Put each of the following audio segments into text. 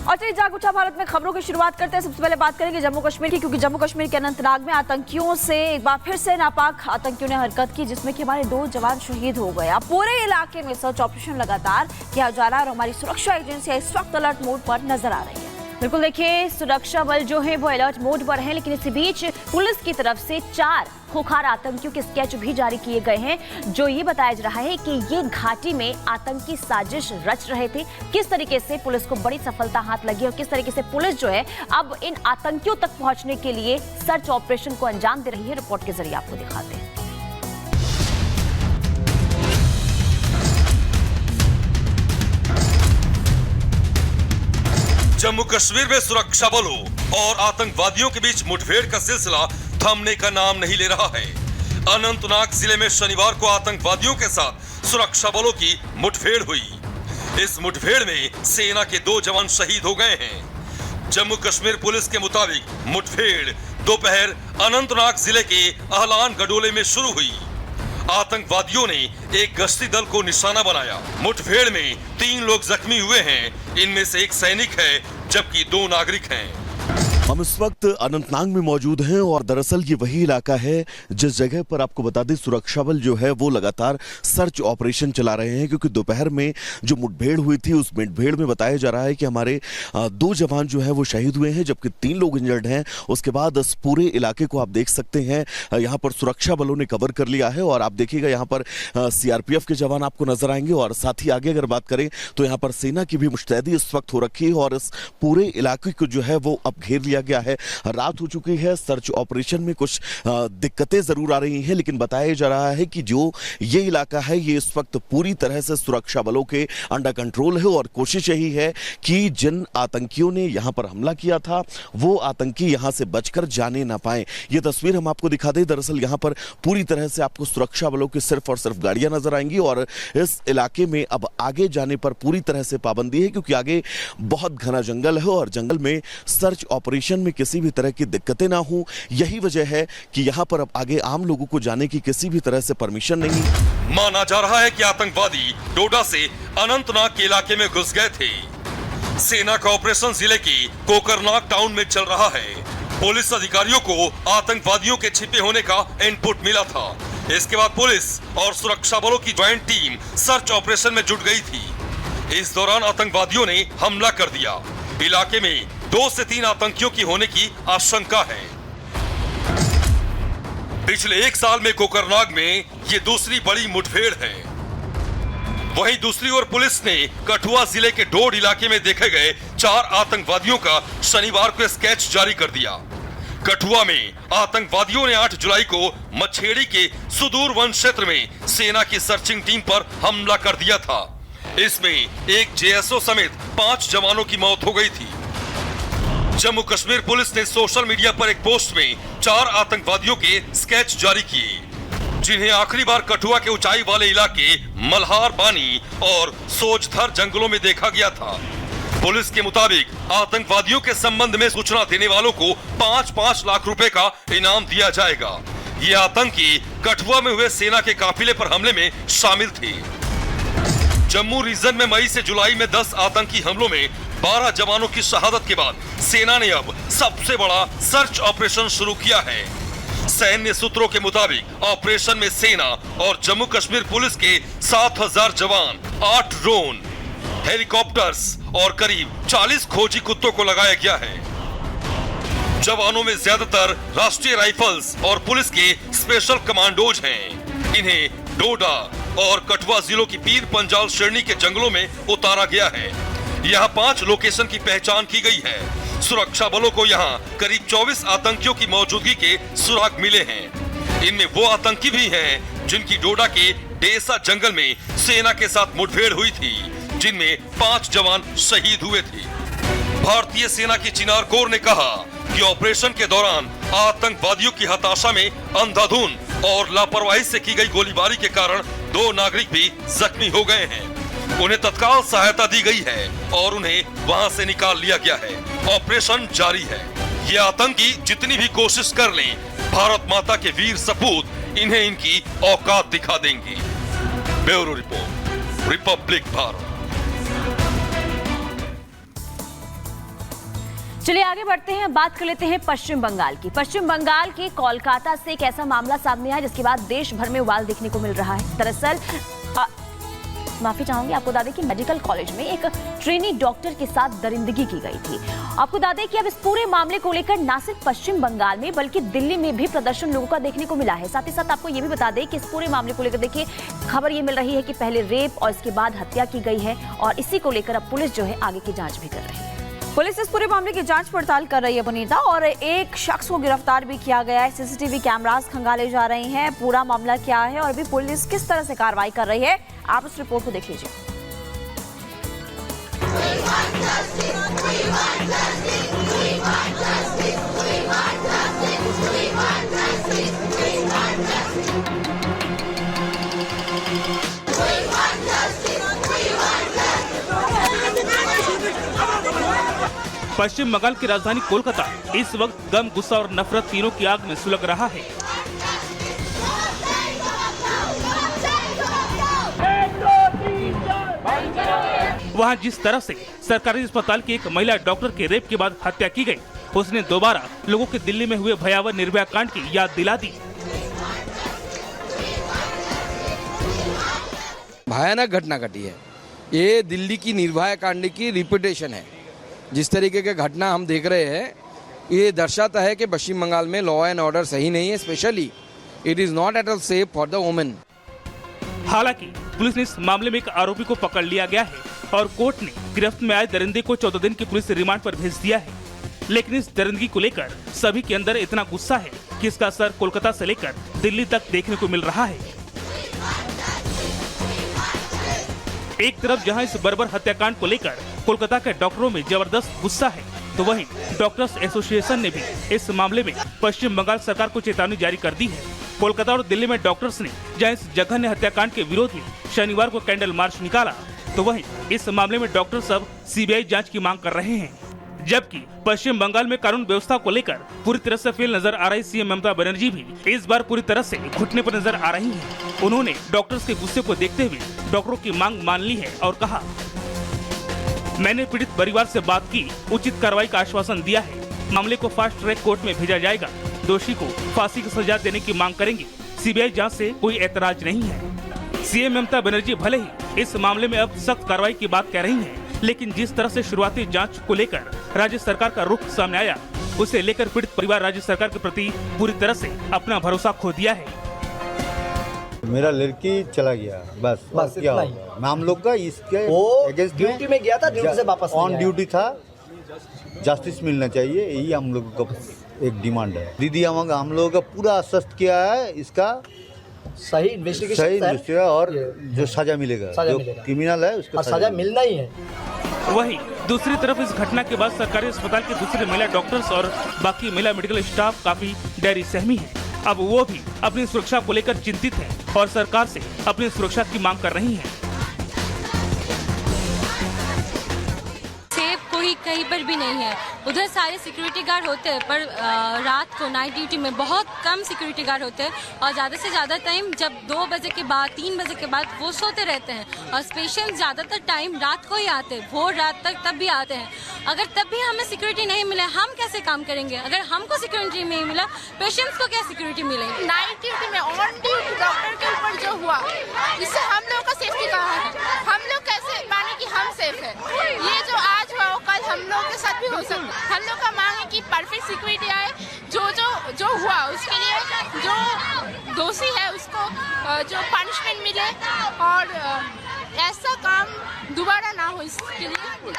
और चलिए जागरूकता भारत में खबरों की शुरुआत करते हैं। सबसे पहले बात करेंगे जम्मू कश्मीर की, क्योंकि जम्मू कश्मीर के अनंतनाग में आतंकियों से एक बार फिर से नापाक आतंकियों ने हरकत की, जिसमें कि हमारे 2 जवान शहीद हो गए। अब पूरे इलाके में सर्च ऑपरेशन लगातार किया जा रहा है और हमारी सुरक्षा एजेंसियां इस वक्त अलर्ट मोड पर नजर आ रही है। बिल्कुल देखिए, सुरक्षा बल जो है वो अलर्ट मोड पर है, लेकिन इसी बीच पुलिस की तरफ से 4 खुखार आतंकियों के स्केच भी जारी किए गए हैं, जो ये बताया जा रहा है कि ये घाटी में आतंकी साजिश रच रहे थे। किस तरीके से पुलिस को बड़ी सफलता हाथ लगी और किस तरीके से पुलिस जो है अब इन आतंकियों तक पहुंचने के लिए सर्च ऑपरेशन को अंजाम दे रही है, रिपोर्ट के जरिए आपको दिखाते हैं। जम्मू कश्मीर में सुरक्षा बलों और आतंकवादियों के बीच मुठभेड़ का सिलसिला थमने का नाम नहीं ले रहा है। अनंतनाग जिले में शनिवार को आतंकवादियों के साथ सुरक्षा बलों की मुठभेड़ हुई। इस मुठभेड़ में सेना के 2 जवान शहीद हो गए हैं। जम्मू कश्मीर पुलिस के मुताबिक मुठभेड़ दोपहर अनंतनाग जिले के अहलान गडोले में शुरू हुई। आतंकवादियों ने एक गश्ती दल को निशाना बनाया। मुठभेड़ में 3 लोग जख्मी हुए हैं। इनमें से एक सैनिक है जबकि 2 नागरिक हैं। हम इस वक्त अनंतनाग में मौजूद हैं और दरअसल ये वही इलाका है जिस जगह पर आपको बता दें सुरक्षा बल जो है वो लगातार सर्च ऑपरेशन चला रहे हैं, क्योंकि दोपहर में जो मुठभेड़ हुई थी उस मुठभेड़ में बताया जा रहा है कि हमारे 2 जवान जो है वो शहीद हुए हैं, जबकि 3 लोग इंजर्ड हैं। उसके बाद इस पूरे इलाके को आप देख सकते हैं, यहाँ पर सुरक्षा बलों ने कवर कर लिया है और आप देखिएगा यहाँ पर CRPF के जवान आपको नजर आएंगे। और साथ ही आगे अगर बात करें तो यहाँ पर सेना की भी मुस्तैदी इस वक्त हो रखी है और इस पूरे इलाके को जो है वो अब घेर लिया गया है। रात हो चुकी है, सर्च ऑपरेशन में कुछ दिक्कतें जरूर आ रही हैं, लेकिन बताया जा रहा है कि जो ये इलाका है ये इस वक्त पूरी तरह से सुरक्षा बलों के अंडर कंट्रोल है और कोशिश यही है कि जिन आतंकियों ने यहां पर हमला किया था वो आतंकी यहां से बचकर जाने ना पाए। ये तस्वीर हम आपको दिखा दें। दरअसल यहां पर पूरी तरह से आपको सुरक्षा बलों की सिर्फ और सिर्फ गाड़ियां नजर आएंगी और इस इलाके में अब आगे जाने पर पूरी तरह से पाबंदी है, क्योंकि आगे बहुत घना जंगल है और जंगल में सर्च ऑपरेशन में किसी भी तरह की दिक्कतें ना हो। यही वजह है कि यहां पर अब आगे आम लोगों को जाने की किसी भी तरह से परमिशन नहीं। माना जा रहा है कि आतंकवादी डोडा से अनंतनाग के इलाके में घुस गए थे। सेना का ऑपरेशन जिले की कोकरनाग टाउन में चल रहा है। पुलिस अधिकारियों को आतंकवादियों के छिपे होने का इनपुट मिला था। इसके बाद पुलिस और सुरक्षा बलों की ज्वाइंट टीम सर्च ऑपरेशन में जुट गई थी। इस दौरान आतंकवादियों ने हमला कर दिया। इलाके में 2 से 3 आतंकियों की होने की आशंका है। पिछले 1 साल में कोकरनाग में ये दूसरी बड़ी मुठभेड़ है। वहीं दूसरी ओर पुलिस ने कठुआ जिले के डोड इलाके में देखे गए 4 आतंकवादियों का शनिवार को स्केच जारी कर दिया। कठुआ में आतंकवादियों ने 8 जुलाई को मछेड़ी के सुदूर वन क्षेत्र में सेना की सर्चिंग टीम पर हमला कर दिया था। इसमें एक JSO समेत 5 जवानों की मौत हो गई थी। जम्मू कश्मीर पुलिस ने सोशल मीडिया पर एक पोस्ट में 4 आतंकवादियों के स्केच जारी किए, जिन्हें आखिरी बार कठुआ के ऊंचाई वाले इलाके मल्हार बानी और सोजधर जंगलों में देखा गया था। पुलिस के मुताबिक आतंकवादियों के संबंध में सूचना देने वालों को 5-5 लाख रुपए का इनाम दिया जाएगा। ये आतंकी कठुआ में हुए सेना के काफिले पर हमले में शामिल थे। जम्मू रीजन में मई से जुलाई में 10 आतंकी हमलों में 12 जवानों की शहादत के बाद सेना ने अब सबसे बड़ा सर्च ऑपरेशन शुरू किया है। सैन्य सूत्रों के मुताबिक ऑपरेशन में सेना और जम्मू कश्मीर पुलिस के 7000 जवान, 8 ड्रोन, हेलीकॉप्टर्स और करीब 40 खोजी कुत्तों को लगाया गया है। जवानों में ज्यादातर राष्ट्रीय राइफल्स और पुलिस के स्पेशल कमांडोज हैं। इन्हें डोडा और कठुआ जिलों की पीर पंजाल श्रेणी के जंगलों में उतारा गया है। यहाँ 5 लोकेशन की पहचान की गई है। सुरक्षा बलों को यहाँ करीब 24 आतंकियों की मौजूदगी के सुराग मिले हैं। इनमें वो आतंकी भी हैं जिनकी डोडा के डेसा जंगल में सेना के साथ मुठभेड़ हुई थी, जिनमें 5 जवान शहीद हुए थे। भारतीय सेना की चिनार कोर ने कहा कि ऑपरेशन के दौरान आतंकवादियों की हताशा में अंधाधुंध और लापरवाही से की गई गोलीबारी के कारण 2 नागरिक भी जख्मी हो गए हैं। उन्हें तत्काल सहायता दी गई है और उन्हें वहां से निकाल लिया गया है। ऑपरेशन जारी है। ये आतंकी जितनी भी कोशिश कर लें, भारत माता के वीर सपूत इन्हें इनकी औकात दिखा देंगी। Bureau report, Republic Bharat. चलिए आगे बढ़ते हैं, बात कर लेते हैं पश्चिम बंगाल की। पश्चिम बंगाल के कोलकाता से एक ऐसा मामला सामने आया जिसके बाद देश भर में उबाल देखने को मिल रहा है। दरअसल माफी चाहूंगी, आपको बता दें कि मेडिकल कॉलेज में एक ट्रेनी डॉक्टर के साथ दरिंदगी की गई थी। आपको बता दें कि अब इस पूरे मामले को लेकर न सिर्फ पश्चिम बंगाल में बल्कि दिल्ली में भी प्रदर्शन लोगों का देखने को मिला है। साथ ही साथ आपको ये भी बता दें कि इस पूरे मामले को लेकर देखिए खबर ये मिल रही है कि पहले रेप और इसके बाद हत्या की गई है और इसी को लेकर अब पुलिस जो है आगे की जांच भी कर रही है। पुलिस इस पूरे मामले की जांच पड़ताल कर रही है पुनीता, और एक शख्स को गिरफ्तार भी किया गया है। सीसीटीवी कैमरास खंगाले जा रहे हैं। पूरा मामला क्या है और अभी पुलिस किस तरह से कार्रवाई कर रही है, आप उस रिपोर्ट को देख लीजिए। पश्चिम बंगाल की राजधानी कोलकाता इस वक्त गम, गुस्सा और नफरत तीनों की आग में सुलग रहा है। वहां जिस तरह से सरकारी अस्पताल की एक महिला डॉक्टर के रेप के बाद हत्या की गई, उसने दोबारा लोगों के दिल्ली में हुए भयावह निर्भया कांड की याद दिला दी। भयानक घटना घटी है। ये दिल्ली की निर्भया कांड की रिपीटेशन है। जिस तरीके के घटना हम देख रहे हैं, ये दर्शाता है कि पश्चिम बंगाल में लॉ एंड ऑर्डर सही नहीं है। Specially it is not at all safe for the women. हालांकि पुलिस ने इस मामले में एक आरोपी को पकड़ लिया गया है और कोर्ट ने गिरफ्त में आए दरिंदे को 14 दिन की पुलिस रिमांड पर भेज दिया है। लेकिन इस दरिंदगी को लेकर सभी के अंदर इतना गुस्सा है कि इसका असर कोलकाता से लेकर दिल्ली तक देखने को मिल रहा है। एक तरफ जहां इस बर्बर हत्याकांड को लेकर कोलकाता के डॉक्टरों में जबरदस्त गुस्सा है, तो वहीं डॉक्टर्स एसोसिएशन ने भी इस मामले में पश्चिम बंगाल सरकार को चेतावनी जारी कर दी है। कोलकाता और दिल्ली में डॉक्टर्स ने जहां इस जघन्य हत्याकांड के विरोध में शनिवार को कैंडल मार्च निकाला, तो वहीं इस मामले में डॉक्टर्स अब सीबीआई जांच की मांग कर रहे हैं। जबकि पश्चिम बंगाल में कानून व्यवस्था को लेकर पूरी तरह से फेल नजर आ रही सीएम ममता बनर्जी भी इस बार पूरी तरह से घुटने पर नजर आ रही हैं। उन्होंने डॉक्टर्स के गुस्से को देखते हुए डॉक्टरों की मांग मान ली है और कहा, मैंने पीड़ित परिवार से बात की, उचित कार्रवाई का आश्वासन दिया है। मामले को फास्ट ट्रैक कोर्ट में भेजा जाएगा। दोषी को फांसी की सजा देने की मांग करेंगे। सीबीआई जांच से कोई ऐतराज नहीं है। सीएम ममता बनर्जी भले ही इस मामले में अब सख्त कार्रवाई की बात कह रही हैं, लेकिन जिस तरह से शुरुआती जांच को लेकर राज्य सरकार का रुख सामने आया, उसे लेकर पीड़ित परिवार राज्य सरकार के प्रति पूरी तरह से अपना भरोसा खो दिया है। मेरा लड़की चला गया, बस क्या होगा? हम लोग का इसके अगेंस्ट ड्यूटी में गया था, ड्यूटी से वापस ऑन ड्यूटी था। जस्टिस मिलना चाहिए, यही हम लोगों का एक डिमांड है। दीदी हम लोगों का पूरा आश्वस्त किया है, इसका सही इन्वेस्टिगेशन और जो सजा मिलेगा, जो क्रिमिनल है उसको सजा मिलना ही है। वहीं दूसरी तरफ इस घटना के बाद सरकारी अस्पताल के दूसरे महिला डॉक्टर्स और बाकी महिला मेडिकल स्टाफ काफी डरी सहमी है। अब वो भी अपनी सुरक्षा को लेकर चिंतित हैं और सरकार से अपनी सुरक्षा की मांग कर रही हैं। कोई कहीं पर भी नहीं है। उधर सारे सिक्योरिटी गार्ड होते हैं, पर रात को नाइट ड्यूटी में बहुत कम सिक्योरिटी गार्ड होते हैं और ज़्यादा से ज़्यादा टाइम जब 2 बजे के बाद 3 बजे के बाद वो सोते रहते हैं और पेशेंट ज़्यादातर टाइम रात को ही आते हैं, भोर रात तक तब भी आते हैं। अगर तब भी हमें सिक्योरिटी नहीं मिले, हम कैसे काम करेंगे? अगर हमको सिक्योरिटी नहीं मिला, पेशेंट्स को क्या सिक्योरिटी मिलेगी? नाइट ड्यूटी में ऑन ड्यूटी डॉक्टर के ऊपर जो हुआ, इससे हम लोग का सेफ्टी कहाँ है? हम लोग कैसे माने कि हम सेफ है? ये जो आज हुआ वो कल हम लोग के साथ भी हो सकता है। हम लोग का मांग है कि परफेक्ट सिक्योरिटी आए। जो हुआ उसके लिए जो दोषी है उसको जो पनिशमेंट मिले और ऐसा काम दोबारा ना हो, इसके लिए।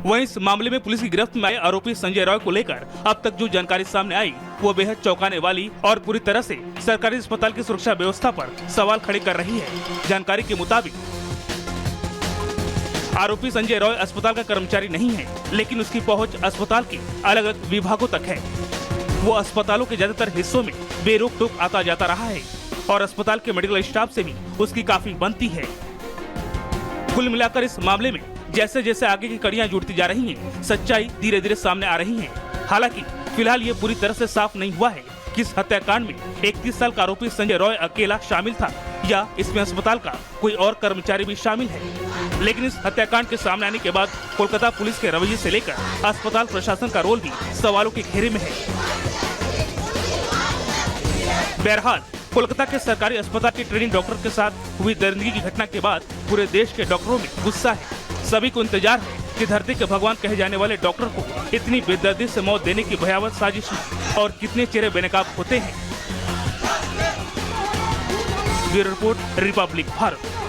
वहीं इस मामले में पुलिस की गिरफ्त में आए आरोपी संजय रॉय को लेकर अब तक जो जानकारी सामने आई वो बेहद चौंकाने वाली और पूरी तरह से सरकारी अस्पताल की सुरक्षा व्यवस्था पर सवाल खड़े कर रही है। जानकारी के मुताबिक आरोपी संजय रॉय अस्पताल का कर्मचारी नहीं है, लेकिन उसकी पहुंच अस्पताल के अलग अलग विभागों तक है। वो अस्पतालों के ज्यादातर हिस्सों में बेरोक टोक आता जाता रहा है और अस्पताल के मेडिकल स्टाफ से भी उसकी काफी बनती है। कुल मिलाकर इस मामले में जैसे जैसे आगे की कड़ियां जुड़ती जा रही हैं, सच्चाई धीरे धीरे सामने आ रही है। हालांकि फिलहाल ये पूरी तरह से साफ नहीं हुआ है कि इस हत्याकांड में 31 साल का आरोपी संजय रॉय अकेला शामिल था या इसमें अस्पताल का कोई और कर्मचारी भी शामिल है। लेकिन इस हत्याकांड के सामने आने के बाद कोलकाता पुलिस के रवैये से लेकर अस्पताल प्रशासन का रोल भी सवालों के घेरे में है। बहरहाल कोलकाता के सरकारी अस्पताल के ट्रेनिंग डॉक्टर के साथ हुई दरिंदगी की घटना के बाद पूरे देश के डॉक्टरों में गुस्सा है। सभी को इंतजार है कि धरती के भगवान कहे जाने वाले डॉक्टर को इतनी बेदर्दी से मौत देने की भयावह साजिश और कितने चेहरे बेनकाब होते हैं। Bureau report, Republic Bharat.